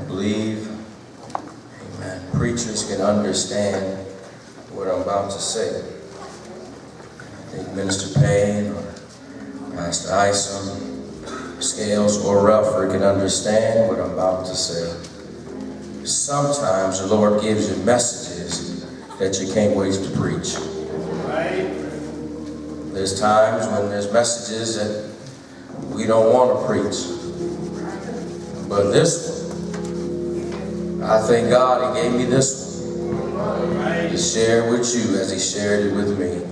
I believe, amen, preachers can understand what I'm about to say. I think Minister Payne or Pastor Isom, Scales, or Ralpher can understand what I'm about to say. Sometimes the Lord gives you messages that you can't wait to preach. There's times when there's messages that we don't want to preach. But this one, I thank God He gave me this one to share with you as He shared it with me.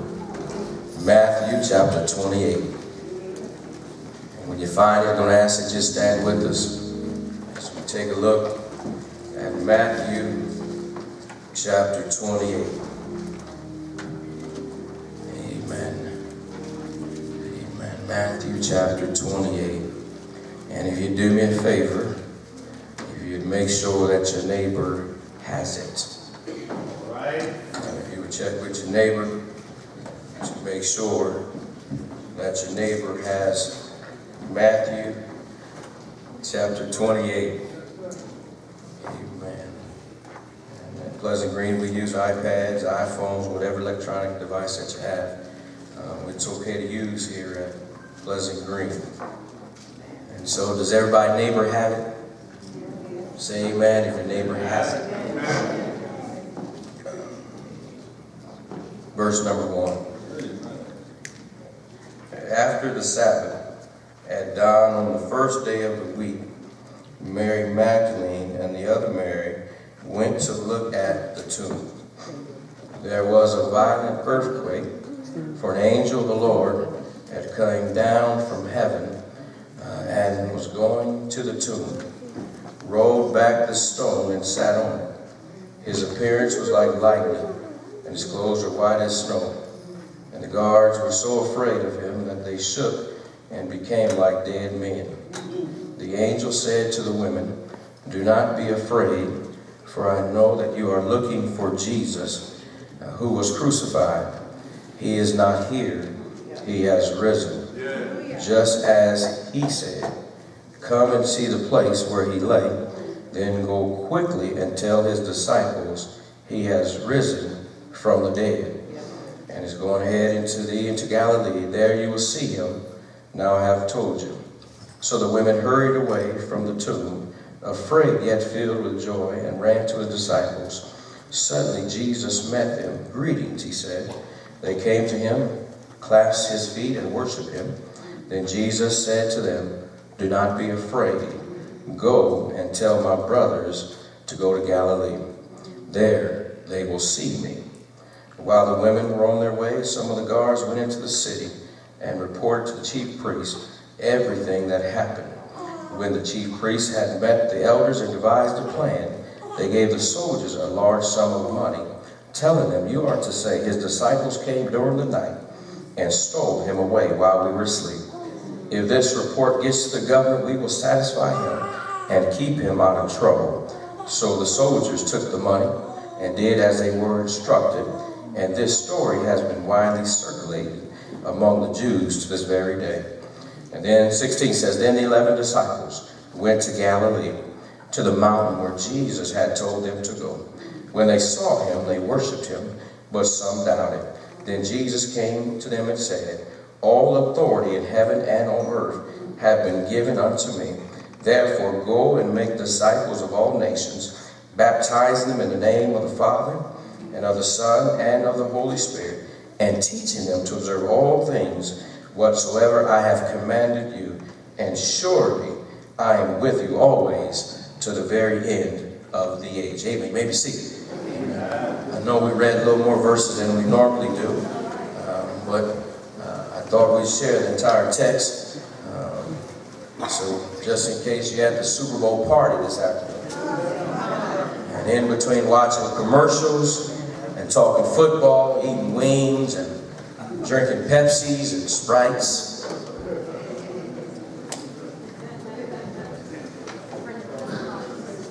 Matthew chapter 28. And when you find it, I'm going to ask you just stand with us as we take a look at Matthew chapter 28. Matthew chapter 28. And if you do me a favor, if you'd make sure that your neighbor has it. All right. And if you would check with your neighbor to make sure that your neighbor has Matthew chapter 28. Amen. And at Pleasant Green, we use iPads, iPhones, whatever electronic device that you have. It's okay to use here at Pleasant Green. And so does everybody neighbor have it? Say amen if your neighbor has it. Verse number 1. After the Sabbath, at dawn on the first day of the week, Mary Magdalene and the other Mary went to look at the tomb. There was a violent earthquake, for an angel of the Lord had come down from heaven and was going to the tomb, rolled back the stone and sat on it. His appearance was like lightning, and his clothes were white as snow. And the guards were so afraid of him that they shook and became like dead men. The angel said to the women, "Do not be afraid, for I know that you are looking for Jesus, who was crucified. He is not here. He has risen, just as he said. Come and see the place where he lay. Then go quickly and tell his disciples he has risen from the dead, and is going ahead into Galilee. There you will see him. Now I have told you." So the women hurried away from the tomb, afraid yet filled with joy, and ran to his disciples. Suddenly Jesus met them. "Greetings," he said. They came to him, clasped his feet, and worshipped him. Then Jesus said to them, "Do not be afraid. Go and tell my brothers to go to Galilee. There they will see me." While the women were on their way, some of the guards went into the city and reported to the chief priests everything that happened. When the chief priests had met the elders and devised a plan, they gave the soldiers a large sum of money, telling them, "You are to say, his disciples came during the night and stole him away while we were asleep. If this report gets to the governor, we will satisfy him and keep him out of trouble." So the soldiers took the money and did as they were instructed, and this story has been widely circulated among the Jews to this very day. And then 16 says, "Then the 11 disciples went to Galilee, to the mountain where Jesus had told them to go. When they saw him, they worshipped him, but some doubted. Then Jesus came to them and said, "All authority in heaven and on earth have been given unto me. Therefore go and make disciples of all nations, baptizing them in the name of the Father, and of the Son, and of the Holy Spirit, and teaching them to observe all things whatsoever I have commanded you. And surely I am with you always to the very end of the age." Amen. You may be seated. I know we read a little more verses than we normally do, but I thought we'd share the entire text. So just in case you had the Super Bowl party this afternoon, and in between watching commercials and talking football, eating wings and drinking Pepsis and Sprites,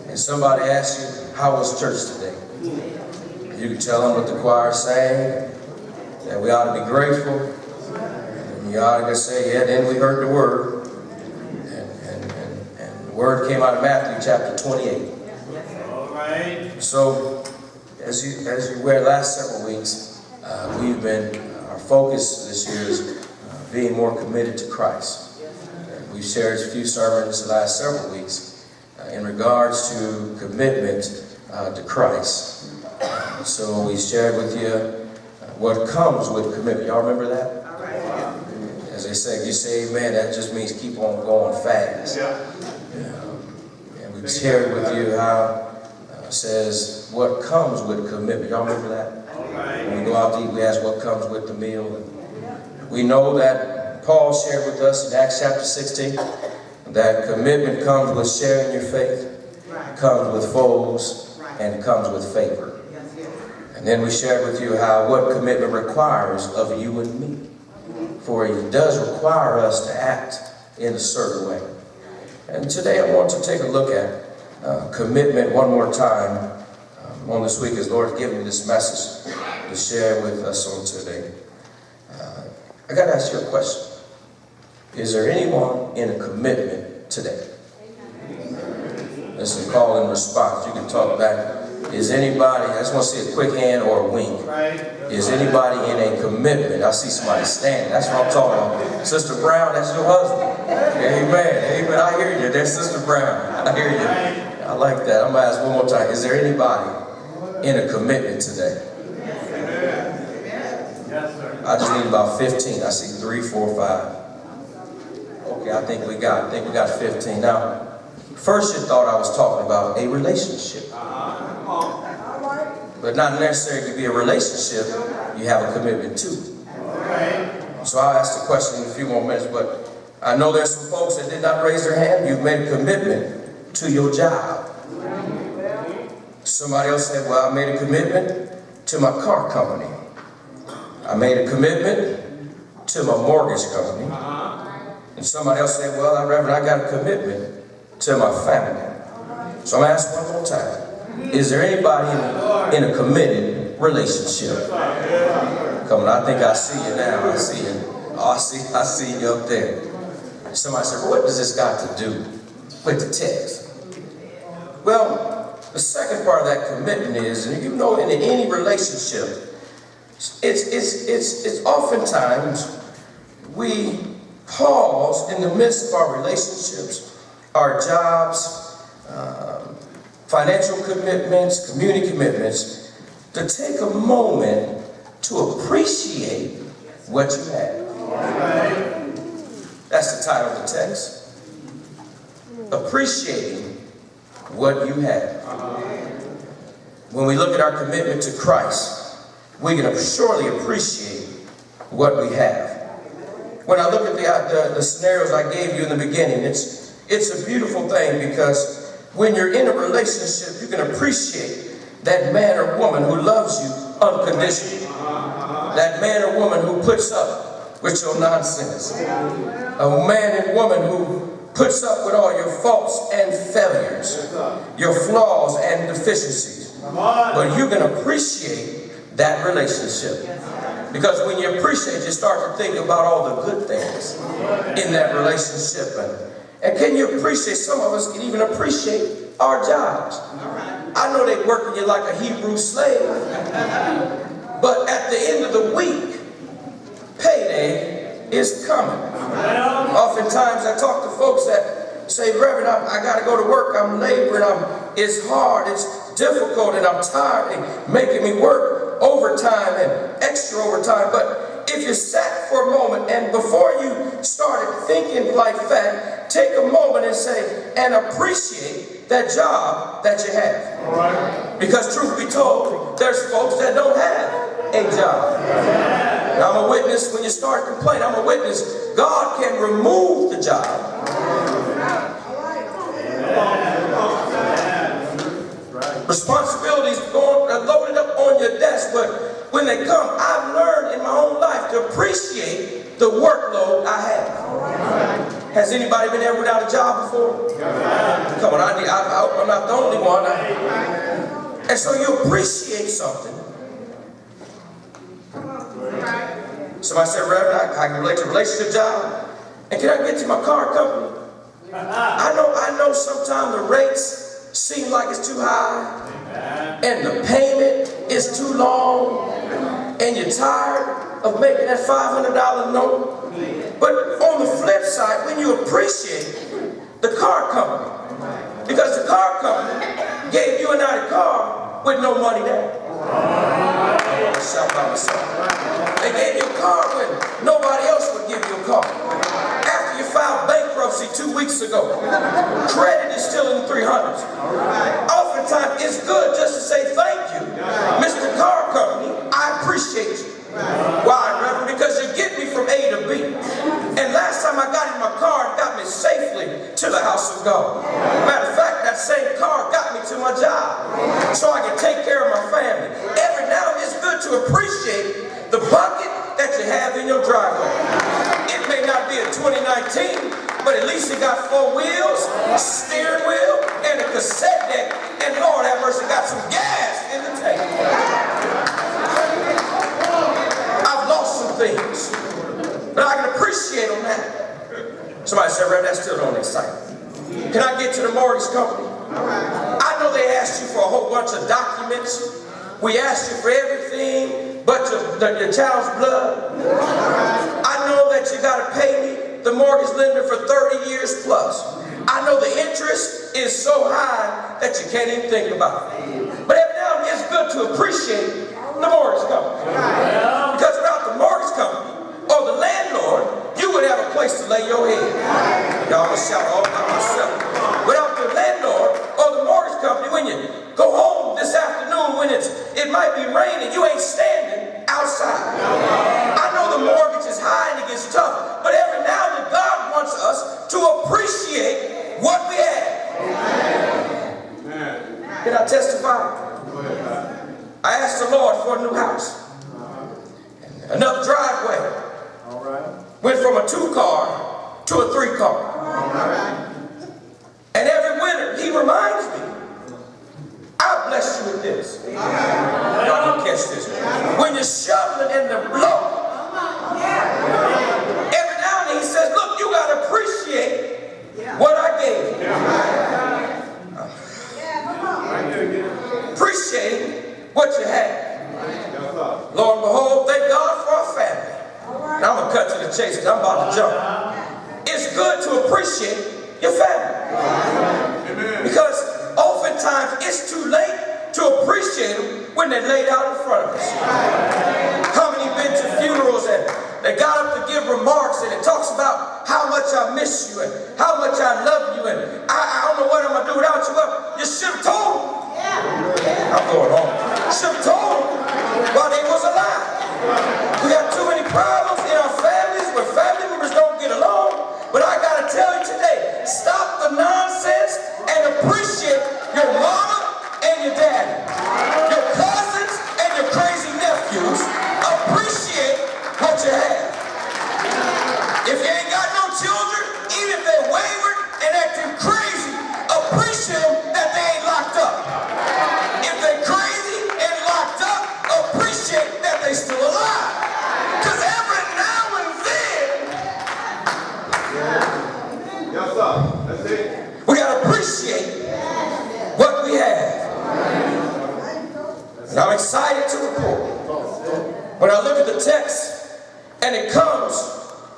and somebody asks you, "How was church today?" You can tell them what the choir sang, that we ought to be grateful. And you ought to just say, "Yeah, then we heard the word." And word came out of Matthew chapter 28. All right. So, as you read last several weeks, we've been, our focus this year is being more committed to Christ. We've shared a few sermons the last several weeks in regards to commitment to Christ. So we shared with you what comes with commitment. Y'all remember that? All right. As they say, if you say amen, that just means keep on going fast. Yeah. And we shared with you how it says what comes with commitment. Y'all remember that? All right. When we go out to eat, we ask what comes with the meal. And we know that Paul shared with us in Acts chapter 16 that commitment comes with sharing your faith, comes with foes, and comes with favor. And then we shared with you how what commitment requires of you and me. For it does require us to act in a certain way. And today I want to take a look at commitment one more time on this week, as Lord has given me this message to share with us on today. I got to ask you a question. Is there anyone in a commitment today? This is a call and response. You can talk back. Is anybody, I just want to see a quick hand or a wink. Is anybody in a commitment? I see somebody standing. That's what I'm talking about. Sister Brown, that's your husband. Amen. Amen. I hear you. There's Sister Brown. I hear you. I like that. I'm going to ask one more time. Is there anybody in a commitment today? Yes, sir. I just need about 15. I see 3, 4, 5. Okay, I think we got 15. Now, first you thought I was talking about a relationship. But not necessarily to be a relationship, you have a commitment to. So I'll ask the question in a few more minutes, but I know there's some folks that did not raise their hand. You've made a commitment to your job. Somebody else said, well, I made a commitment to my car company. I made a commitment to my mortgage company. And somebody else said, well, Reverend, I got a commitment to my family. So I'm going to ask one more time. Is there anybody in a committed relationship? Come on, I think I see you now. I see you. Oh, I see you up there. Somebody said, well, what does this got to do with the text? Well, the second part of that commitment is, and you know, in any relationship, it's oftentimes we pause in the midst of our relationships, our jobs, financial commitments, community commitments, to take a moment to appreciate what you have. That's the title of the text. Appreciating what you have. When we look at our commitment to Christ, we can surely appreciate what we have. When I look at the scenarios I gave you in the beginning, it's a beautiful thing, because when you're in a relationship, you can appreciate that man or woman who loves you unconditionally. That man or woman who puts up with your nonsense. A man and woman who puts up with all your faults and failures, your flaws and deficiencies. But you can appreciate that relationship. Because when you appreciate, you start to think about all the good things in that relationship. And can you appreciate, some of us can even appreciate our jobs. I know they working you like a Hebrew slave, but at the end of the week, payday is coming. Oftentimes I talk to folks that say, Reverend, I got to go to work, I'm laboring, it's hard, it's difficult, and I'm tired, and making me work overtime and extra overtime. But if you sat for a moment and before you started thinking like that, take a moment and say, and appreciate that job that you have. Because truth be told, there's folks that don't have a job. And I'm a witness, when you start complaining, I'm a witness, God can remove the job. Responsibilities loaded up on your desk, but when they come, I've learned in my own life to appreciate the workload I have. Has anybody been there without a job before? Come on, I'm not the only one. And so you appreciate something. Somebody said, Reverend, I can relate to a relationship job. And can I get to my car company? I know sometimes the rates seem like it's too high, and the payment is too long, and you're tired of making that $500 note. But on the flip side, when you appreciate the car company, because the car company gave you and I a car with no money down. Shout by myself. They gave you a car when nobody else would give you a car. After you filed bankruptcy 2 weeks ago, credit is still in the 300s. Oftentimes, it's good just to say thank you, Mr. Car Company. I appreciate you. Why, Reverend? Because you get me from A to B. And last time I got in my car, it got me safely to the house of God. Matter of fact, that same car got me to my job, so I can take care of my family. Every now and then, it's good to appreciate the bucket that you have in your driveway. It may not be a 2019, but at least it got 4 wheels, a steering wheel, and a cassette deck, and Lord have mercy, got some gas in the tank. I've lost some things, but I can appreciate them now. Somebody said, Reverend, that still don't excite me. Can I get to the mortgage company? I know they asked you for a whole bunch of documents. We asked you for everything but your child's blood. I know that you got to pay me, the mortgage lender, for 30 years plus. I know the interest is so high that you can't even think about it. But every now and then, it's good to appreciate the mortgage company. Because without the mortgage company or the landlord, you would have a place to lay your head. Y'all gonna shout all by myself. Without the landlord or the mortgage company, when you go home this afternoon when it might be raining, you ain't standing outside. I know the mortgage is high and it gets tough, but every now and then God wants us to appreciate what we have. Can I testify? I asked the Lord for a new house. Another driveway. Went from a 2-car to a 3-car. And every winter, he reminds me, I'll bless you with this. Y'all don't catch this. When you're shoveling in the blow, every now and then he says, look, you got to appreciate what I gave you. Appreciate what you have. Lord and behold, thank God for our family. Now I'm going to cut to the chase because I'm about to jump. It's good to appreciate your family. Because oftentimes it's too late to appreciate them when they're laid out in front of us. How many been to funerals and they got up to give remarks and it talks about how much I miss you and how much I love you and I don't know what I'm going to do without you. Well, you should have told them. I'm going home. You should have told them while they was alive. We got too many problems in our families where family members don't get along. But I got to tell you today, stop the nonsense and appreciate your mama and your daddy, your cousins and your crazy nephews. Appreciate what you have. If you ain't got no children, even if they're wayward and acting crazy, appreciate them that they ain't locked up. If they're crazy and locked up, appreciate that they still alive. Because every now and then, Yes, sir. That's it. we got to appreciate what we have. And I'm excited to report, when I look at the text and it comes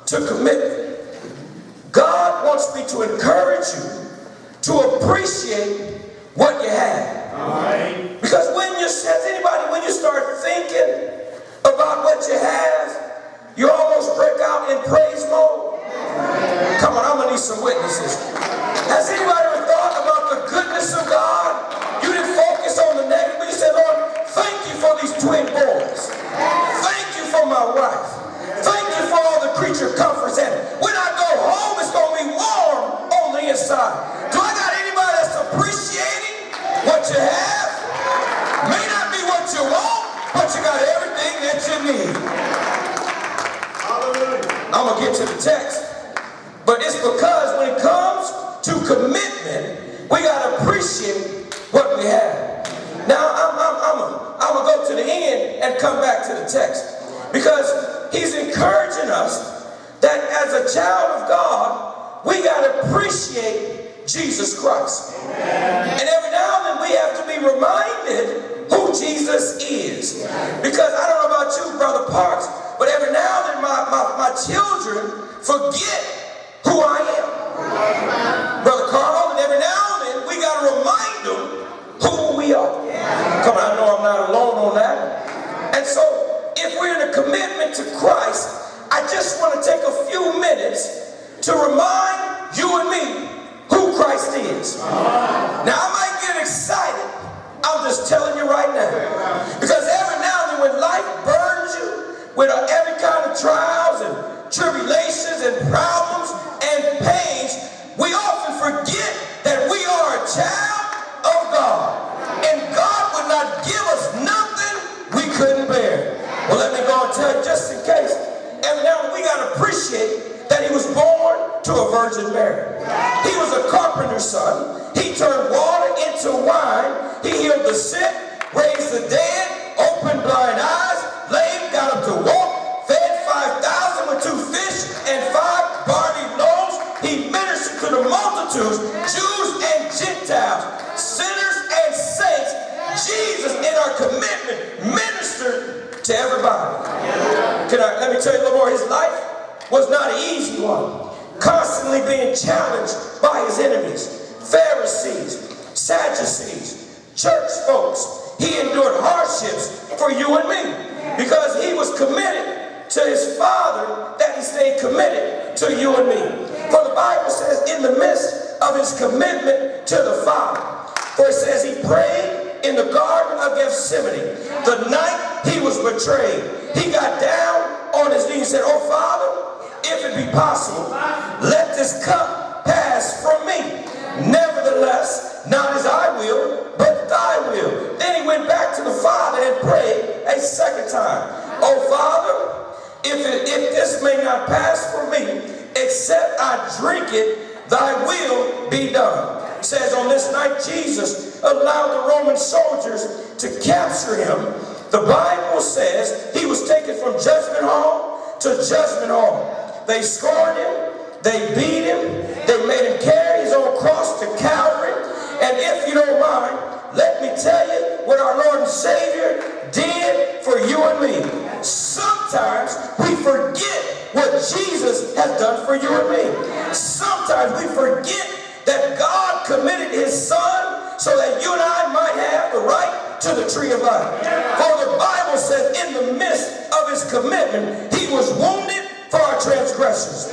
to commitment, God wants me to encourage you to appreciate what you have. Because when you start thinking about what you have, you almost break out in praise mode. Come on, I'm going to need some witnesses. Has anybody ever thought about the goodness of God? You didn't focus on the negative, but you said, Lord, thank you for these twin boys. Thank you for my wife. Thank you for all the creature comforts. And when I go home, it's going to be warm on the inside. Do I got anybody that's appreciating what you have? May not be what you want, but you got everything that you need. I'm going to get to the text. But it's because when it comes to commitment, we got to appreciate what we have. Now, I'm going to go to the end and come back to the text. Because he's encouraging us that as a child of God, we got to appreciate Jesus Christ. And every now and then we have to be reminded who Jesus is. Because I don't know about you, Brother Parks, but every now and then my children forget who I am. Brother Carl, and every now and then we got to remind them who we are. Come on, I know I'm not alone on that. And so, if we're in a commitment to Christ, I just want to take a few minutes to remind you and me who Christ is. Now, I might get excited. I'm just telling you right now. Because every now and then when life burns you with every kind of trials and tribulations and problems and pains, we often forget that we are a child of God. And God would not give us nothing we couldn't bear. Well, let me go and tell you, just in case, every now and then we got to appreciate that he was born to a Virgin Mary. He was a carpenter's son. He turned water into wine. He healed the sick, raised the dead, opened blind eyes, lame got up to walk, fed 5,000 with 2 fish and 5 barley loaves. He ministered to the multitudes, Jews and Gentiles, sinners and saints. Jesus, in our commitment, ministered to everybody. Let me tell you a little more. His life was not an easy one. Constantly being challenged by his enemies, Pharisees, Sadducees, church folks. He endured hardships for you and me because he was committed to his Father, that he stayed committed to you and me. For the Bible says in the midst of his commitment to the Father, for it says he prayed in the Garden of Gethsemane the night he was betrayed. He got down on his knees and said, "Oh Father, if it be possible, let this cup pass from me. Nevertheless, not as I will, but thy will." Then he went back to the Father and prayed a second time. "Oh Father, if this may not pass from me, except I drink it, thy will be done." It says on this night, Jesus allowed the Roman soldiers to capture him. The Bible says he was taken from judgment hall to judgment hall. They scorned him, they beat him, they made him carry his own cross to Calvary. And if you don't mind, let me tell you what our Lord and Savior did for you and me. Sometimes we forget what Jesus has done for you and me. Sometimes we forget that God committed his Son so that you and I might have the right to the tree of life. For the Bible says in the midst of his commitment, he was wounded for our transgressions,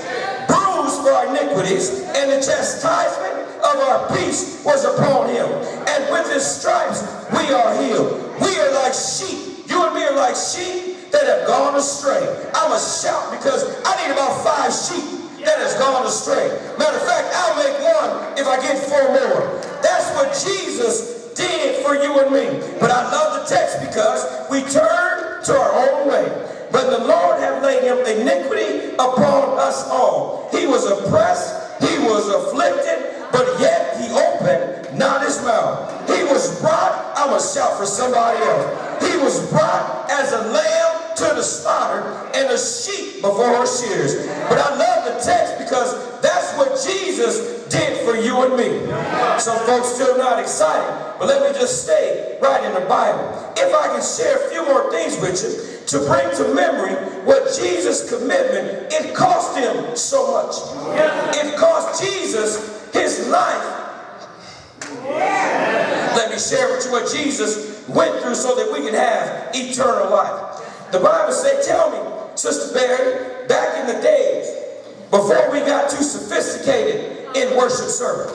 bruised for our iniquities, and the chastisement of our peace was upon him. And with his stripes we are healed. We are like sheep. You and me are like sheep that have gone astray. I'm a shout because I need about 5 sheep that has gone astray. Matter of fact, I'll make one if I get 4 more. That's what Jesus did for you and me. But I love the text because we turn to our own way. But the Lord hath laid him iniquity upon us all. He was oppressed, he was afflicted, but yet he opened not his mouth. He was brought, I'm going to shout for somebody else. He was brought as a lamb to the slaughter and a sheep before her shears. But I love the text because that's what Jesus did for you and me. Some folks still not excited, but let me just stay right in the Bible. If I can share a few more things with you to bring to memory what Jesus' commitment, it cost him so much. It cost Jesus his life. Let me share with you what Jesus went through so that we can have eternal life. The Bible said, tell me, Sister Barry, back in the days, before we got too sophisticated in worship service,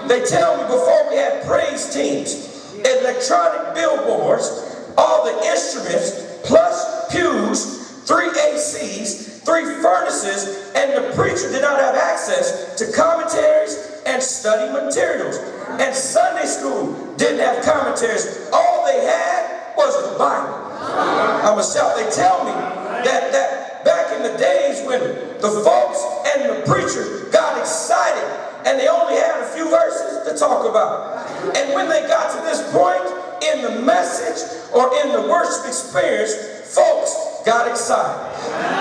they tell me before we had praise teams, electronic billboards, all the instruments, plus pews, 3 ACs, 3 furnaces, and the preacher did not have access to commentaries and study materials. And Sunday school didn't have commentaries. All they had was the Bible. I'm a shout. They tell me that back in the days when the folks and the preacher got excited and they only had a few verses to talk about. And when they got to this point in the message or in the worship experience, folks got excited.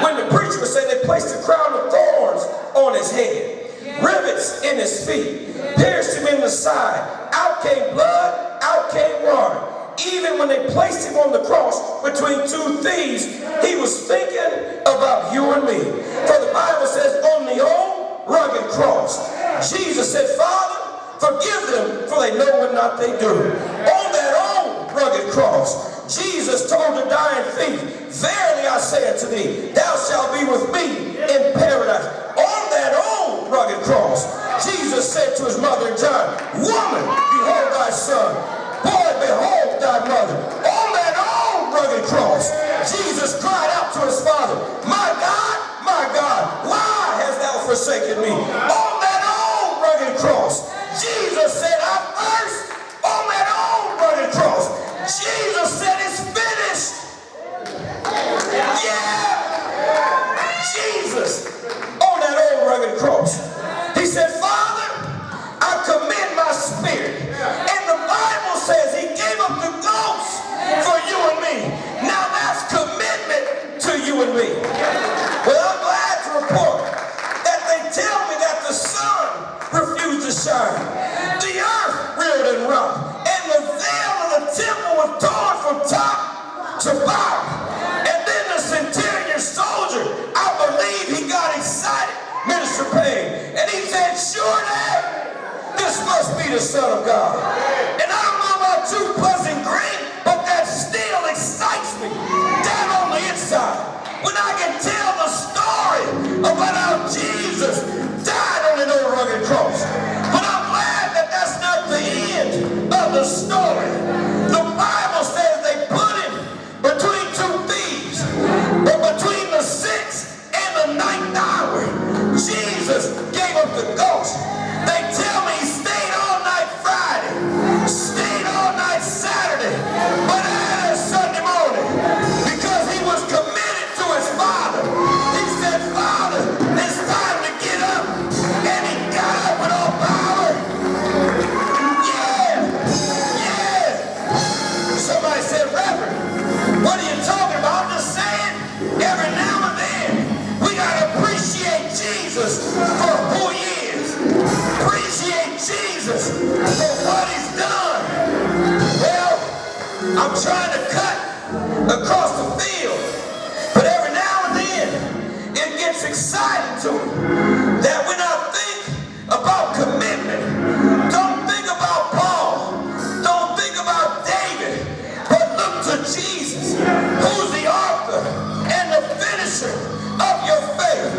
When the preacher would say they placed a crown of thorns on his head. rivets in his feet, pierced him in the side. Out came blood, out came water. Even when they placed him on the cross between two thieves, he was thinking about you and me. For the Bible says, on the old rugged cross, Jesus said, Father, forgive them, for they know what not they do. On that old rugged cross, Jesus told the dying thief, verily I say unto thee, thou shalt be with me in paradise. On that old rugged cross, Jesus said to his mother John, woman, behold thy son. Boy, behold thy mother. On that old rugged cross, Jesus cried out to his Father, my God, why hast thou forsaken me? On that old rugged cross, Jesus said, I first. On that old rugged cross, Jesus said, it's finished. Yeah. Jesus, on that old rugged cross, he said, Father, I commend my spirit. And the Bible says he gave up the ghost for you and me. Now that's commitment to you and me. Well, I'm glad to report that they tell me that the sun refused to shine. The earth reeled and rocked. And the veil of the temple was torn from top to bottom. And then the centurion soldier, I believe he got excited, Minister Payne. And he said, surely this must be the Son of God. And I don't know about you, Pleasant Green, but that still excites me down on the inside. When I can tell the story about how Jesus died on an old rugged cross. But I'm glad that that's not the end of the story. The Bible says they put him between two thieves. But between the 6th and the 9th hour, Jesus gave up the ghost. They tell me he stayed all night Friday, stayed all night Saturday, but out of Sunday morning, because he was committed to his Father. He said, Father, it's time to get up. And he got up with all power. Yeah. Somebody said, Reverend, what are you talking about? I'm just saying, every now and then, we got to appreciate Jesus for who he is. Appreciate Jesus for what he's done. Well, I'm trying to cut across the field, but every now and then it gets exciting to me that when I think about commitment, don't think about Paul, don't think about David, but look to Jesus, who's the author and the finisher of your faith.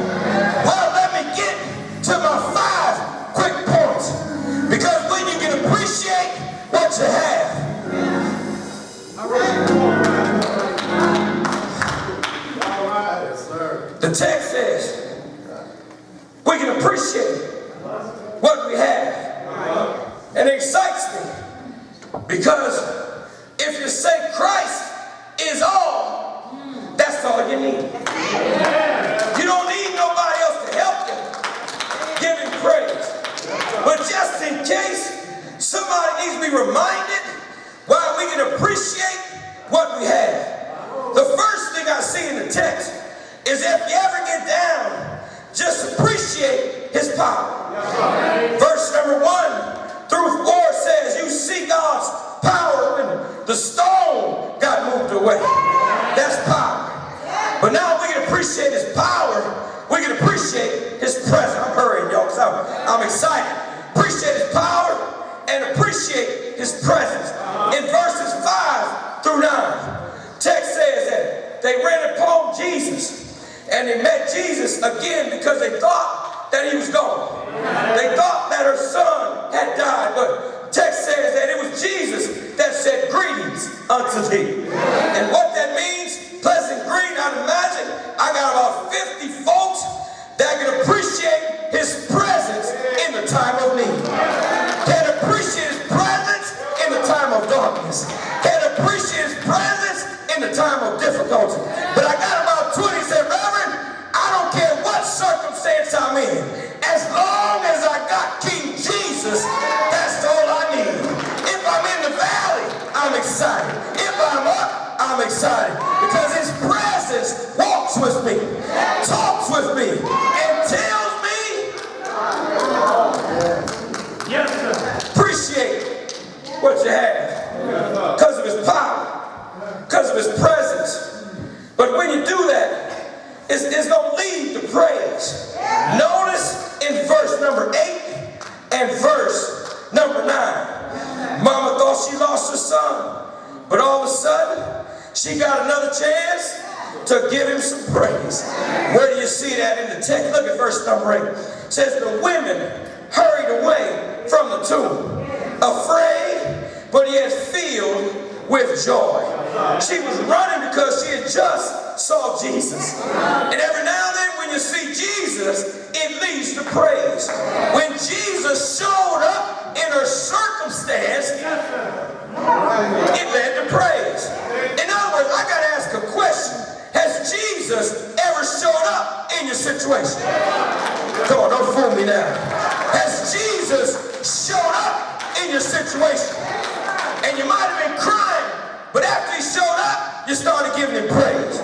Well, let me get to my 5 quick points, because when you can appreciate what you have. All right. Yes, sir. The text says we can appreciate what we have. And it excites me because if you say Christ is all, that's all you need. You don't need nobody else to help you. Give him praise. But just in case somebody needs to be reminded why we can appreciate what we have. The first thing I see in the text is if you ever get down, just appreciate his power. Verse number 1 through 4 says, you see God's power when the stone got moved away. That's power. But now we can appreciate his power. We can appreciate his presence. I'm hurrying, y'all, because I'm excited. Appreciate his power and appreciate his presence. In verses 5 through 9, text says that they ran upon Jesus and they met Jesus again because they thought that he was gone. They thought that her son had died, but text says that it was Jesus that said greetings unto thee. And what that means, Pleasant Green, I'd imagine I got about 50 folks that can appreciate his presence in the time of need. Can appreciate his presence in the time of darkness. Can appreciate his presence in the time of difficulty. But I got about 20 said, Reverend, I don't care what circumstance I'm in. As long as I got King Jesus, that's all I need. If I'm in the valley, I'm excited. If I'm up, I'm excited. Because his presence walks with me, talks with me, and tells me have, because of his power, because of his presence. But when you do that, it's going to lead to praise. Notice in verse number 8 and verse number 9, Mama thought she lost her son, but all of a sudden, she got another chance to give him some praise. Where do you see that in the text? Look at verse number 8. It says, the women hurried away from the tomb, afraid, but yet filled with joy. She was running because she had just saw Jesus. And every now and then when you see Jesus, it leads to praise. When Jesus showed up in her circumstance, it led to praise. In other words, I got to ask a question. Has Jesus ever showed up in your situation? Come on, don't fool me now. Has Jesus showed up in your situation? And you might have been crying, but after he showed up, you started giving him praise.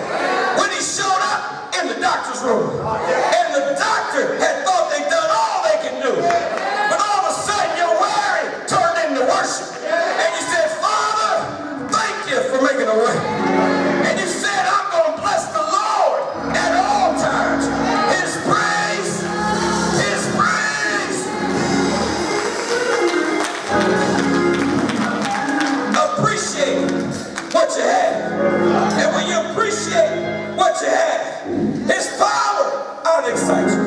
When he showed up in the doctor's room, and the doctor had thought they'd done all they could do, but all of a sudden your worry turned into worship. And you said, Father, thank you for making a way. And you said, I'm going to bless the Lord at all times. His praise, his praise. Appreciate what you have. And when you appreciate what you have, his power ought to excite you.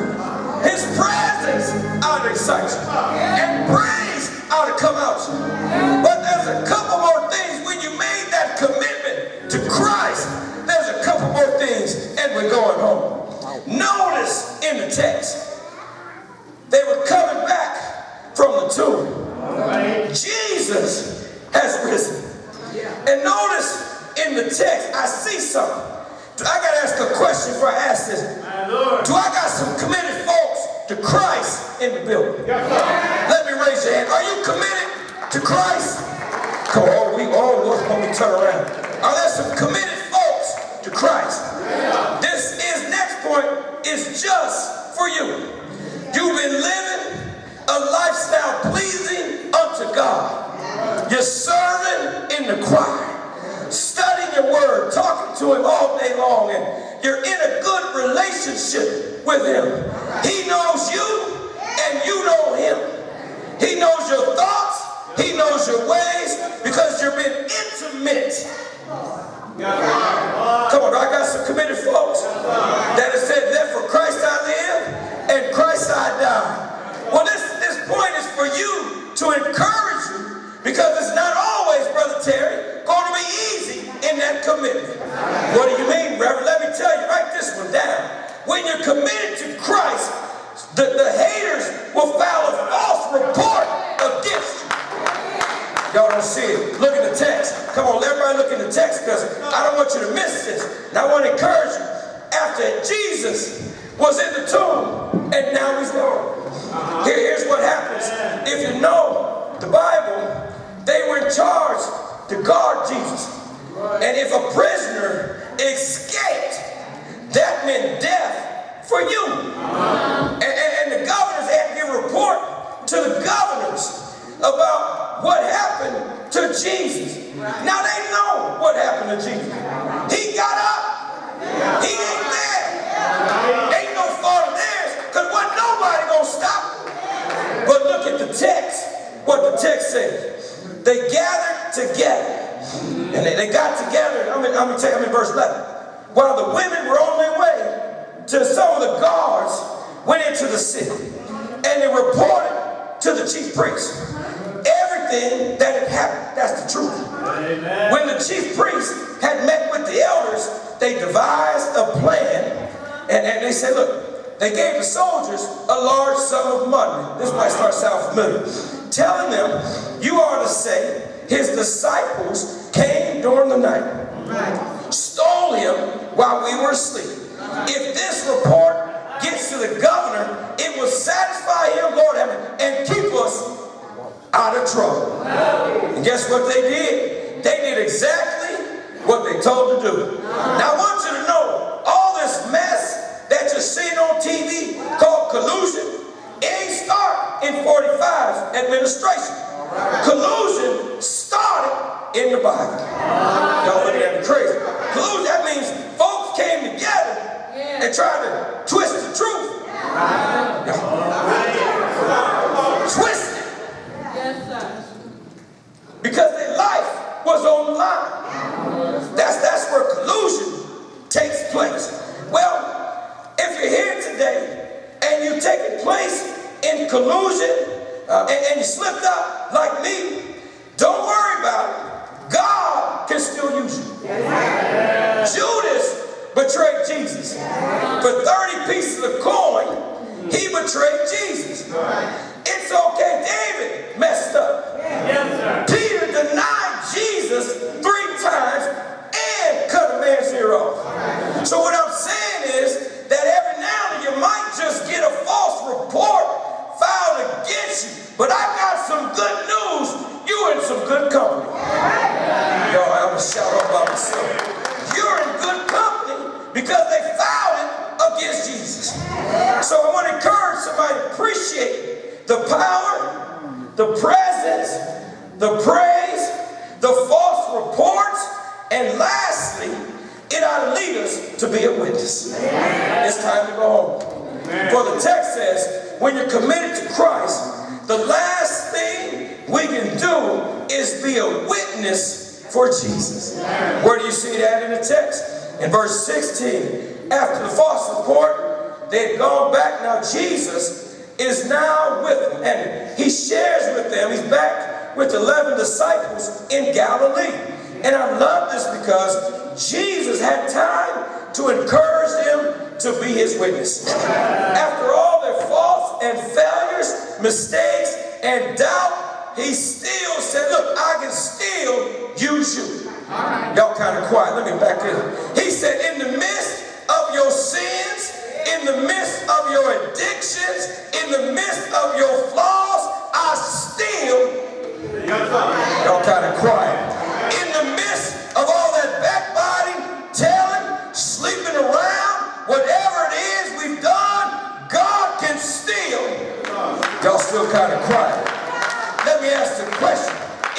His presence ought to excite you. And praise ought to come out to you. But there's a couple more things when you made that commitment to Christ. There's a couple more things and we're going home. Notice in the text, they were coming back from the tomb. Jesus has risen. And notice in the text, I see something. I got to ask a question before I ask this. Do I got some committed folks to Christ in the building? Let me raise your hand. Are you committed to Christ? Come on, we turn around. Are there some committed folks to Christ? This is next point is just for you. You've been living a lifestyle pleasing unto God. You're serving in the choir, studying your word, talking to him all day long, and you're in a good relationship with him. He knows you and you know him. He knows your thoughts, he knows your ways, because you've been intimate. Come on, I got some committed folks that have said, therefore Christ I live and Christ I die. Well, this point is for you to encourage you, because it's not always, Brother Terry, going to be easy in that commitment. What do you mean, Reverend? Let me tell you, write this one down. When you're committed to Christ, the haters will file a false report against you. Y'all don't see it. Look at the text. Come on, everybody look in the text, because I don't want you to miss this. And I want to encourage you. After Jesus was in the tomb, and now he's gone. Here's what happens. If you know the Bible, they were in charge to guard Jesus. And if a prisoner escaped, that meant death for you. And the governors had to give a report to the governors about what happened to Jesus. Now they know what happened to Jesus. He got up. He ain't there. Ain't no fault of theirs, because wasn't nobody gonna stop him. But look at the text. What the text says. They gathered together. And they got together. I'm in verse 11. While the women were on their way, to some of the guards went into the city. And they reported to the chief priests everything that had happened. That's the truth. Amen. When the chief priests had met with the elders, they devised a plan. And they said, look, they gave the soldiers a large sum of money. This might start to sound familiar. Telling them, you are to say, his disciples came during the night, stole him while we were asleep. If this report gets to the governor, it will satisfy him, Lord heaven, and keep us out of trouble. And guess what they did? They did exactly what they told to do. Now I want you to know, all this mess that you're seeing on TV called collusion, it ain't start in 45's administration. Collusion started in the Bible. Y'all looking at me crazy. Collusion, that means folks came together and tried to twist the truth. Twist it. Because their life was on the line. That's where collusion takes place. Well, if you're here today and you've taken place in collusion and you slipped up like me, don't worry about it. God can still use you. Judas betrayed Jesus. For 30 pieces of coin, he betrayed Jesus. It's okay. David messed up. Peter denied Jesus 3 times and cut a man's ear off. So what I'm saying is that every now and then you might just get a false report filed against you. But I got some good news. You're in some good company. Yo, I'm gonna shout out by myself. You're in good company because they filed it against Jesus. So I want to encourage somebody to appreciate the power, the presence, the praise, the false reports, and lastly, it ought to lead us to be a witness. It's time to go home. For the text says, when you're committed to Christ, the last thing we can do is be a witness for Jesus. Where do you see that in the text? In verse 16, after the false report, they had gone back. Now Jesus is now with them, and he shares with them. He's back with 11 disciples in Galilee. And I love this because Jesus had time to encourage them to be his witness. After all their faults and failures, mistakes and doubt, he still said, look, I can still use you. Y'all kind of quiet. Let me back in. He said, in the midst of your sins, in the midst of your addictions, in the midst of your flaws, I still, y'all kind of quiet. In the midst of all that backbiting, telling, sleeping around, whatever it is we've done, God can still. Y'all still kind of quiet. Let me ask the question.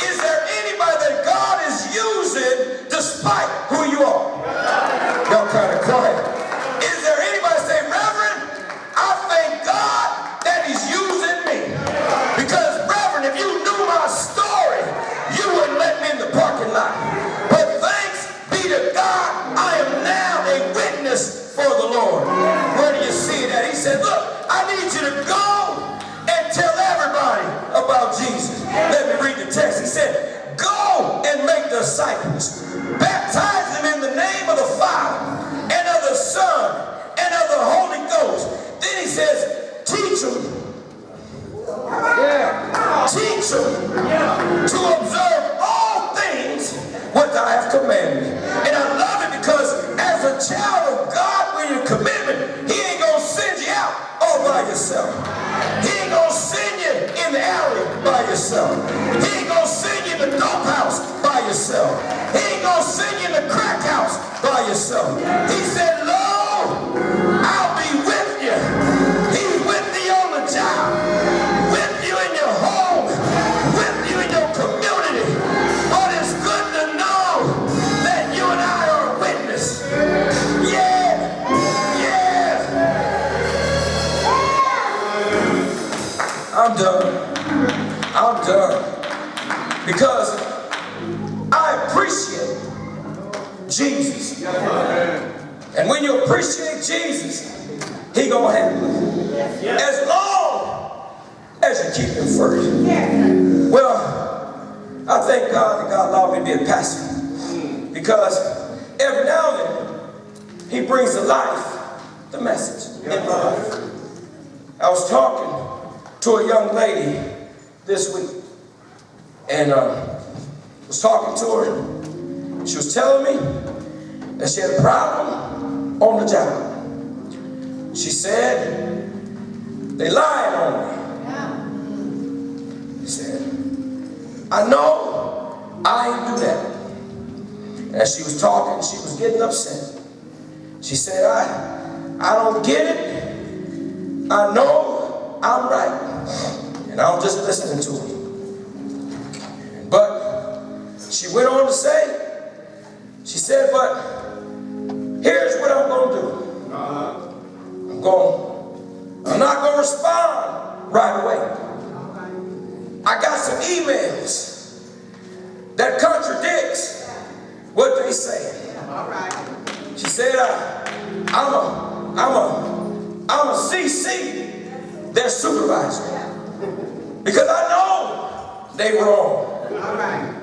Is there anybody that God is using despite who you are? Y'all kind of quiet. Is there anybody say, Reverend, I thank God that he's using me. Because, Reverend, if you knew my story, you wouldn't let me in the parking lot. But thanks be to God, I am now a witness for the Lord. Where do you see that? He said, look, I need you to go and tell everybody about Jesus. Let me read the text. He said, go and make disciples. Baptize them in the name of the Father and of the Son and of the Holy Ghost. Then he says, teach them. Teach them to observe all things what I have commanded. And I love it because as a child of God, when you're commitment, he ain't gonna send you out all by yourself. He ain't gonna send you in the alley by yourself. He ain't gonna send you in the dope house by yourself. He ain't gonna send you in the crack house by yourself. He said, lo, I'll be with you. He's with you on the job, with you in your home, with you in your community. But it's good to know that you and I are a witness. Yeah, yeah. I'm done. I'm done. Because I appreciate Jesus. And when you appreciate Jesus, he gonna handle it. As long as you keep him first. Well, I thank God that God allowed me to be a pastor. Because every now and then, he brings to life the message in my life. I was talking to a young lady this week. And was talking to her. She was telling me that she had a problem on the job. She said, they lying on me. She said, I know I ain't do that. And as she was talking, she was getting upset. She said, I don't get it. I know I'm right. And I'm just listening to her. But she went on to say, she said, but here's what I'm going to do. I'm not going to respond right away. I got some emails that contradicts what they say. All right. She said, I'm a CC their supervisor because I know they wrong. All right.